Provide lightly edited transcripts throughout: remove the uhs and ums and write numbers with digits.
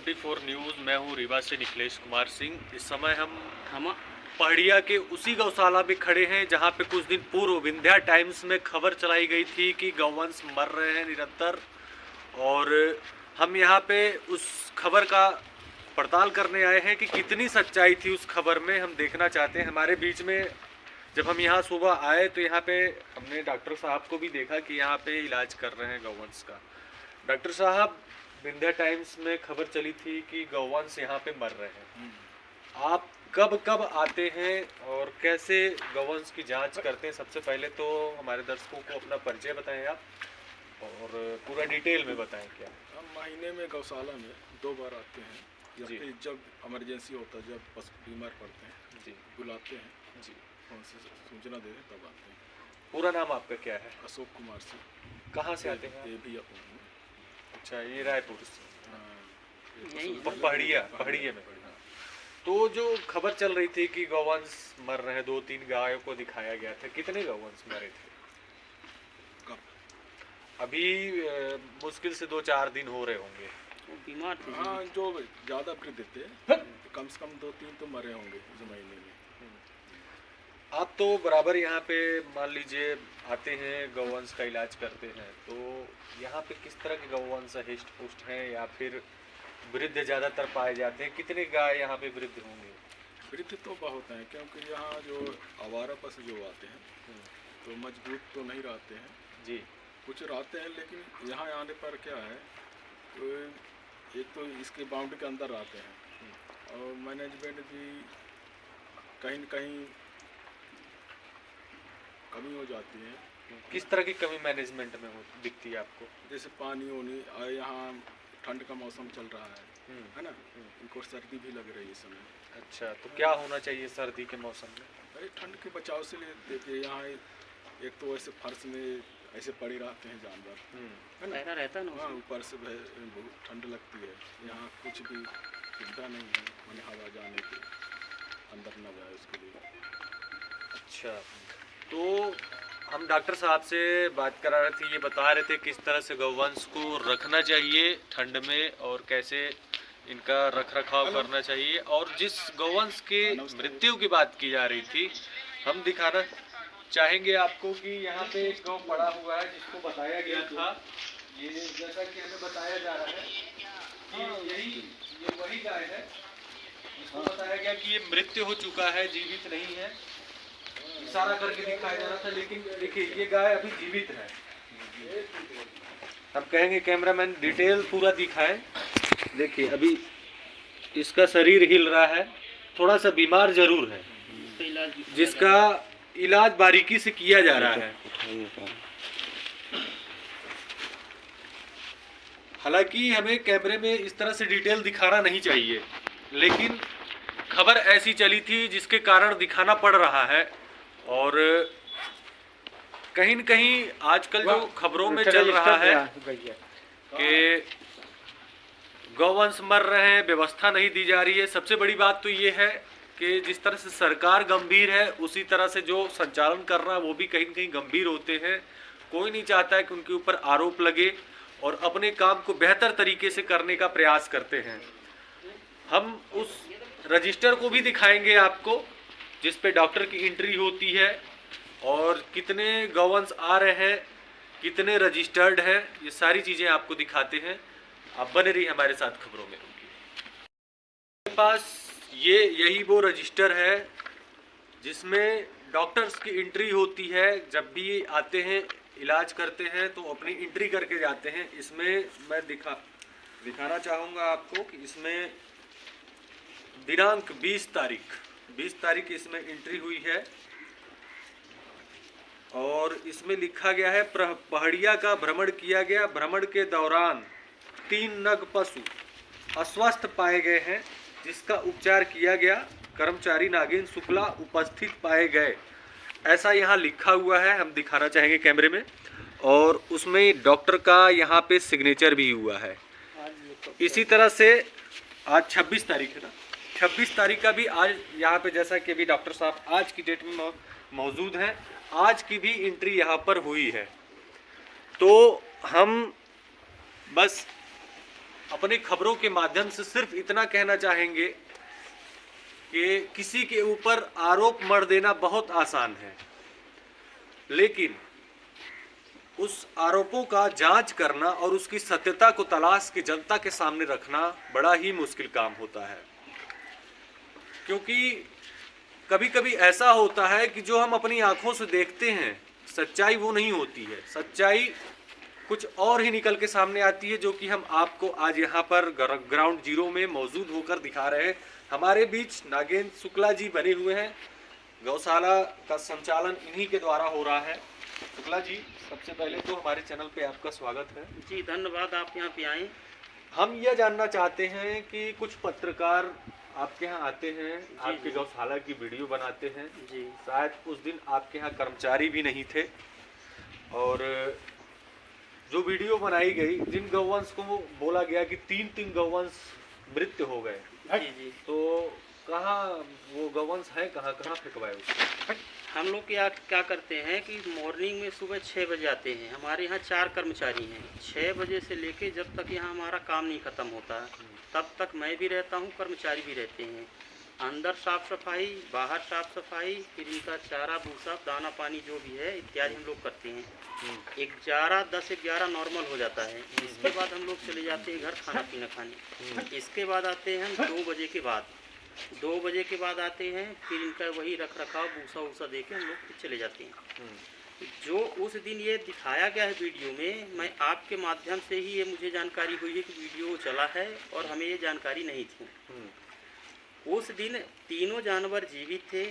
24 news. मैं हूँ रीवा से निखिलेश कुमार सिंह। इस समय हम पहाड़िया के उसी गौशाला में खड़े हैं जहाँ पे कुछ दिन पूर्व विंध्या टाइम्स में खबर चलाई गई थी कि गौवंश मर रहे हैं निरंतर, और हम यहाँ पे उस खबर का पड़ताल करने आए हैं कि कितनी सच्चाई थी उस खबर में। हम देखना चाहते हैं। हमारे बीच में जब हम यहाँ सुबह आए तो यहाँ पे हमने डॉक्टर साहब को भी देखा कि यहाँ पे इलाज कर रहे हैं गौवंश का। डॉक्टर साहब, विंध्या टाइम्स में खबर चली थी कि गौवंश यहाँ पे मर रहे हैं। आप कब कब आते हैं और कैसे गौवंश की जांच करते हैं? सबसे पहले तो हमारे दर्शकों को अपना परिचय बताएं आप, और पूरा डिटेल में बताएं। क्या हम महीने में गौशाला में 2 बार आते हैं, या फिर जब इमरजेंसी होता है, जब पशु बीमार पड़ते हैं जी, बुलाते हैं जी, फोन से सूचना दे दें तब आते हैं। पूरा नाम आपका क्या है? अशोक कुमार सिंह। कहाँ से आते हैं? ये भी अपन अच्छा, ये रायपुर से, पहाड़िया पहाड़िया में। तो जो खबर चल रही थी कि गौवंश मर रहे हैं, 2-3 गायों को दिखाया गया था, कितने गौवंश मरे थे? कब? अभी मुश्किल से 2-4 दिन हो रहे होंगे। वो बीमार थे। हाँ, जो ज़्यादा वृद्ध थे कम से कम 2-3 तो मरे होंगे इस महीने में। आप तो बराबर यहाँ पे मान लीजिए आते हैं, गौवंश का इलाज करते हैं, तो यहाँ पे किस तरह के गौवंश हिष्ट पुष्ट हैं या फिर वृद्ध ज़्यादातर पाए जाते हैं? कितने गाय यहाँ पे वृद्ध होंगे? वृद्ध तो बहुत हैं, क्योंकि यहाँ जो आवारा पशु जो आते हैं तो मजबूत तो नहीं रहते हैं जी। कुछ रहते हैं, लेकिन यहाँ आने पर क्या है, तो एक तो इसके बाउंड्री के अंदर रहते हैं और मैनेजमेंट भी कहीं न कहीं कमी हो जाती है। किस तरह की कमी मैनेजमेंट में दिखती है आपको? जैसे पानी होनी, यहाँ ठंड का मौसम चल रहा है ना, इनको सर्दी भी लग रही है इस समय। अच्छा, तो क्या होना चाहिए सर्दी के मौसम में? अरे ठंड के बचाव से देखिए, यहाँ एक तो ऐसे फर्श में ऐसे पड़े रहते हैं जानवर, है ना, रहता है ना। हाँ, ऊपर से बहुत ठंड लगती है। यहाँ कुछ भी सुविधा नहीं है, मैंने हवा जाने के अंदर न जाए उसके लिए। अच्छा, तो हम डॉक्टर साहब से बात करा रहे थे, ये बता रहे थे किस तरह से गौवंश को रखना चाहिए ठंड में और कैसे इनका रख रखाव करना चाहिए। और जिस गौवंश की मृत्यु की बात की जा रही थी, हम दिखाना चाहेंगे आपको कि यहाँ पे एक गौ पड़ा हुआ है जिसको बताया गया था, ये जैसा कि हमें बताया जा रहा है कि ये वही गाय है जिसको बताया गया कि ये मृत्यु हो चुका है, जीवित नहीं है। इशारा करके दिखाया जा रहा था, लेकिन देखिए ये गाय अभी जीवित है। हम कहेंगे कैमरामैन डिटेल पूरा दिखाए। देखिए अभी इसका शरीर हिल रहा है, थोड़ा सा बीमार जरूर है, जिसका इलाज बारीकी से किया जा रहा है। हालांकि हमें कैमरे में इस तरह से डिटेल दिखाना नहीं चाहिए, लेकिन खबर ऐसी चली थी जिसके कारण दिखाना पड़ रहा है। और कहीं न कहीं आजकल जो खबरों में चल रहा है कि गौवंश मर रहे हैं, व्यवस्था नहीं दी जा रही है। सबसे बड़ी बात तो ये है कि जिस तरह से सरकार गंभीर है, उसी तरह से जो संचालन कर रहा है वो भी कहीं न कहीं गंभीर होते हैं। कोई नहीं चाहता है कि उनके ऊपर आरोप लगे और अपने काम को बेहतर तरीके से करने का प्रयास करते हैं। हम उस रजिस्टर को भी दिखाएंगे आपको जिस पे डॉक्टर की एंट्री होती है और कितने गौवंश आ रहे हैं, कितने रजिस्टर्ड हैं, ये सारी चीज़ें आपको दिखाते हैं। आप बने रहिए हमारे साथ खबरों में। मेरे पास यही वो रजिस्टर है जिसमें डॉक्टर्स की एंट्री होती है। जब भी आते हैं इलाज करते हैं तो अपनी एंट्री करके जाते हैं। इसमें मैं दिखाना चाहूँगा आपको कि इसमें दिनांक 20 तारीख इसमें एंट्री हुई है और इसमें लिखा गया है पहाड़िया का भ्रमण किया गया। भ्रमण के दौरान 3 नग पशु अस्वस्थ पाए गए हैं, जिसका उपचार किया गया। कर्मचारी नागेंद्र शुक्ला उपस्थित पाए गए, ऐसा यहाँ लिखा हुआ है। हम दिखाना चाहेंगे कैमरे में, और उसमें डॉक्टर का यहाँ पे सिग्नेचर भी हुआ है। इसी तरह से आज 26 तारीख है ना, 26 तारीख का भी आज यहाँ पे, जैसा कि अभी डॉक्टर साहब आज की डेट में मौजूद हैं, आज की भी एंट्री यहाँ पर हुई है। तो हम बस अपने खबरों के माध्यम से सिर्फ इतना कहना चाहेंगे कि किसी के ऊपर आरोप मढ़ देना बहुत आसान है, लेकिन उस आरोपों का जांच करना और उसकी सत्यता को तलाश के जनता के सामने रखना बड़ा ही मुश्किल काम होता है। क्योंकि कभी कभी ऐसा होता है कि जो हम अपनी आंखों से देखते हैं सच्चाई वो नहीं होती है, सच्चाई कुछ और ही निकल के सामने आती है, जो कि हम आपको आज यहाँ पर ग्राउंड जीरो में मौजूद होकर दिखा रहे हैं। हमारे बीच नागेंद्र शुक्ला जी बने हुए हैं, गौशाला का संचालन इन्हीं के द्वारा हो रहा है। शुक्ला जी, सबसे पहले तो हमारे चैनल पे आपका स्वागत है। जी धन्यवाद, आप यहाँ पे आए। हम यह जानना चाहते हैं कि कुछ पत्रकार आपके यहाँ आते हैं, आपके गौशाला की वीडियो बनाते हैं जी। शायद उस दिन आपके यहाँ कर्मचारी भी नहीं थे, और जो वीडियो बनाई गई, जिन गौवंश को बोला गया कि 3 गौवंश मृत हो गए, जी जी, तो कहाँ वो गौवंश है, कहाँ फेंकवाए उसको? हम लोग क्या करते हैं कि मॉर्निंग में सुबह 6 बजे आते हैं। हमारे यहाँ 4 कर्मचारी हैं। 6 बजे से लेके जब तक यहाँ हमारा काम नहीं ख़त्म होता तब तक मैं भी रहता हूँ, कर्मचारी भी रहते हैं। अंदर साफ़ सफाई, बाहर साफ़ सफाई, फिर इनका चारा भूसा दाना पानी जो भी है इत्यादि हम लोग करते हैं। 10-11 नॉर्मल हो जाता है। इसके बाद हम लोग चले जाते हैं घर खाना पीना खाने। इसके बाद आते हैं हम 2 बजे के बाद। 2 बजे के बाद आते हैं, फिर इनका वही रख रखाव भूसा वूसा दे के हम लोग फिर चले जाते हैं। जो उस दिन ये दिखाया गया है वीडियो में, मैं आपके माध्यम से ही ये मुझे जानकारी हुई है कि वीडियो चला है, और हमें ये जानकारी नहीं थी। उस दिन तीनों जानवर जीवित थे,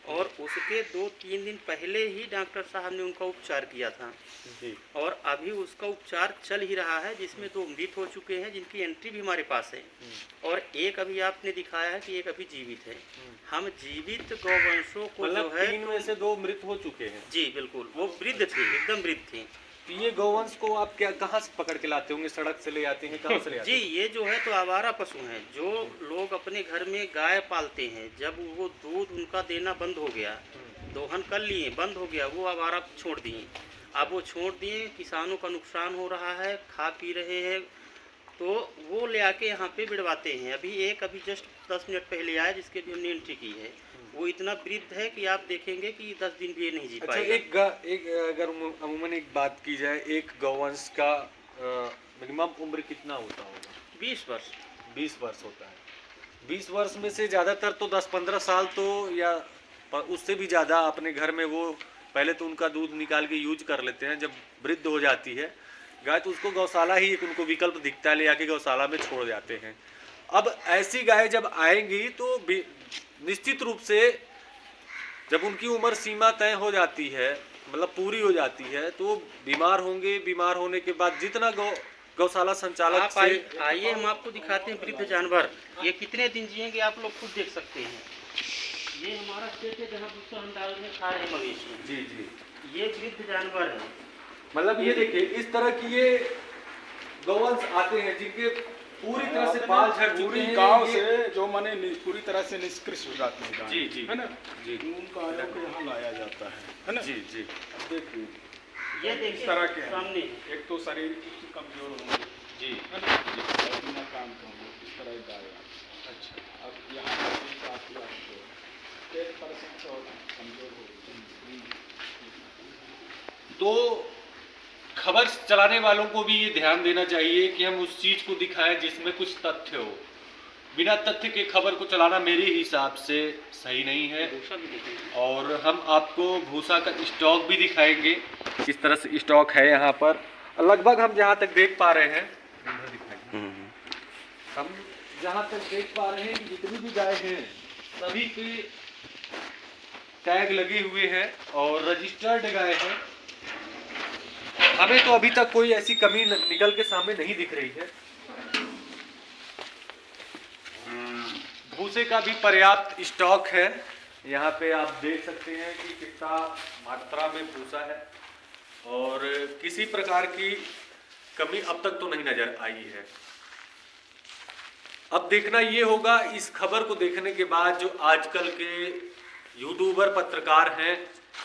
और उसके 2-3 दिन पहले ही डॉक्टर साहब ने उनका उपचार किया था जी। और अभी उसका उपचार चल ही रहा है, जिसमें 2 मृत हो चुके हैं, जिनकी एंट्री भी हमारे पास है, और एक अभी आपने दिखाया है कि एक अभी जीवित है। हम जीवित गौवंशों को जो है 3 में से 2 मृत हो चुके हैं। जी बिल्कुल, वो वृद्ध थे, एकदम वृद्ध थे। तो ये गौवंश को आप क्या कहाँ से पकड़ के लाते होंगे? सड़क से ले आते हैं, कहाँ से ले आते जी, ये जो है तो आवारा पशु हैं। जो लोग अपने घर में गाय पालते हैं, जब वो दूध उनका देना बंद हो गया, दोहन कर लिए, बंद हो गया, वो आवारा छोड़ दिए। अब वो छोड़ दिए, किसानों का नुकसान हो रहा है, खा पी रहे हैं, तो वो ले आके यहाँ पे बिड़वाते हैं। अभी जस्ट 10 मिनट पहले आया, जिसके भी हमने एंट्री की है। वो इतना वृद्ध है कि आप देखेंगे कि 10 दिन भी ये नहीं जी पाएगा। एक अगर अमूमन एक बात की जाए, एक गौवंश का मिनिमम उम्र कितना होता होगा? 20 वर्ष। 20 वर्ष होता है। 20 वर्ष में से ज़्यादातर तो 10-15 साल तो, या उससे भी ज़्यादा अपने घर में वो पहले तो उनका दूध निकाल के यूज कर लेते हैं। जब वृद्ध हो जाती है गाय, तो उसको गौशाला ही एक उनको विकल्प दिखता है, ले आके गौशाला में छोड़ जाते हैं। अब ऐसी गाय जब आएंगी तो निश्चित रूप से जब उनकी उम्र सीमा तय हो जाती है, मतलब पूरी हो जाती है, तो बीमार होंगे। बीमार होने के बाद जितना गौशाला संचालक आप आइए, हम आपको दिखाते हैं वृद्ध जानवर। ये कितने दिन जिएंगे आप लोग खुद देख सकते हैं। ये हमारा खेत है जहाँ भूसा हम डाल रहे खा रहे हैं मवेशी। जी जी। ये वृद्ध जानवर है। मतलब ये देखिए, इस तरह की ये गौवंश आते हैं जिनके पूरी तरह से बाल झड़ चुके हैं। गांव से जो माने पूरी तरह से निष्कृष हो जाते हैं गाय, जी जी, है ना जी। उनका आयोग को यहाँ लाया जाता है ना। जी जी। अब देखिए, ये इस देखिए तरह के हैं। सामने। एक तो शरीर कुछ कमजोर होंगे, जी, है ना, और बिना काम के होंगे, इस तरह की गाय। अच्छा। अब यहाँ काफी आपको 10% और कमजोर हो। तो खबर चलाने वालों को भी ये ध्यान देना चाहिए कि हम उस चीज को दिखाएं जिसमें कुछ तथ्य हो। बिना तथ्य के खबर को चलाना मेरे हिसाब से सही नहीं है। भूसा भी देखेंगे। और हम आपको भूसा का स्टॉक भी दिखाएंगे, किस तरह से स्टॉक है यहाँ पर। लगभग हम जहाँ तक देख पा रहे हैं, हम जहाँ तक देख पा रहे हैं कि जितनी भी गाय हैं सभी पे टैग लगे हुए हैं और रजिस्टर्ड गाय हैं। हमें तो अभी तक कोई ऐसी कमी निकल के सामने नहीं दिख रही है। भूसे का भी पर्याप्त स्टॉक है। यहाँ पे आप देख सकते हैं कि कितना मात्रा में भूसा है, और किसी प्रकार की कमी अब तक तो नहीं नजर आई है। अब देखना ये होगा, इस खबर को देखने के बाद जो आजकल के यूट्यूबर पत्रकार हैं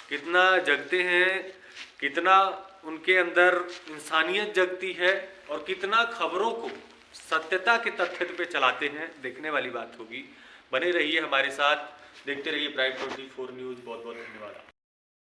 कितना जगते हैं, कितना उनके अंदर इंसानियत जगती है, और कितना खबरों को सत्यता के तथ्य पे चलाते हैं, देखने वाली बात होगी। बने रहिए हमारे साथ, देखते रहिए प्राइम 24 न्यूज़। बहुत बहुत धन्यवाद।